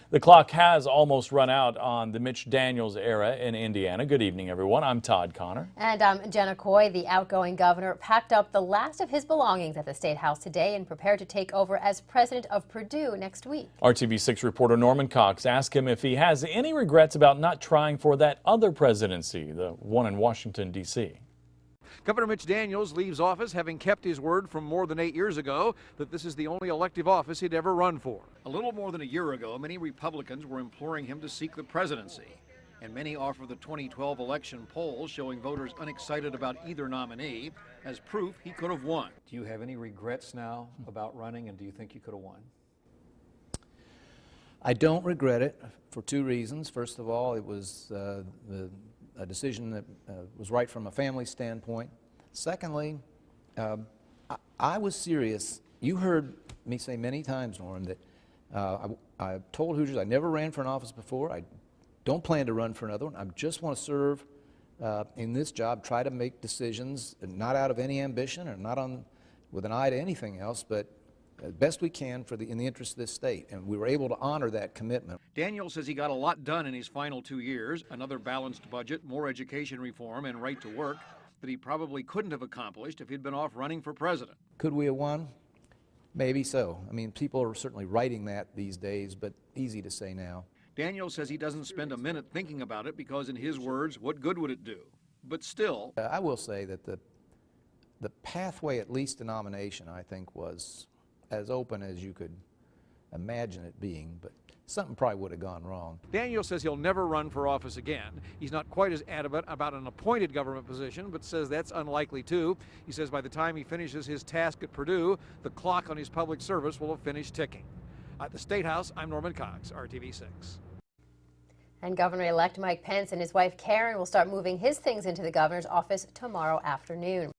The clock has almost run out on the Mitch Daniels era in Indiana. Good evening, everyone. I'm Todd Connor. And I'm Jenna Coy. The outgoing governor packed up the last of his belongings at the Statehouse today and prepared to take over as president of Purdue next week. RTV6 reporter Norman Cox asked him if he has any regrets about not trying for that other presidency, the one in Washington, D.C. Governor Mitch Daniels leaves office having kept his word from more than 8 years ago that this is the only elective office he'd ever run for. A little more than a year ago, many Republicans were imploring him to seek the presidency. And many offer the 2012 election polls showing voters unexcited about either nominee as proof he could have won. Do you have any regrets now about running, and do you think you could have won? I don't regret it for two reasons. First of all, it was a decision that was right from a family standpoint. Secondly, I was serious. You heard me say many times, Norm, that I told Hoosiers I never ran for an office before. I don't plan to run for another one. I just want to serve in this job, try to make decisions, not out of any ambition or not with an eye to anything else, but as best we can in the interest of this state, and we were able to honor that commitment. Daniels says he got a lot done in his final 2 years, another balanced budget, more education reform, and right to work that he probably couldn't have accomplished if he'd been off running for president. Could we have won? Maybe so. I mean, people are certainly writing that these days, but easy to say now. Daniels says he doesn't spend a minute thinking about it because, in his words, what good would it do? But still, I will say that the pathway, at least to nomination, I think was as open as you could imagine it being, but something probably would have gone wrong. Daniels says he'll never run for office again. He's not quite as adamant about an appointed government position, but says that's unlikely too. He says by the time he finishes his task at Purdue, the clock on his public service will have finished ticking. At the Statehouse, I'm Norman Cox, RTV6. And Governor-elect Mike Pence and his wife Karen will start moving his things into the governor's office tomorrow afternoon.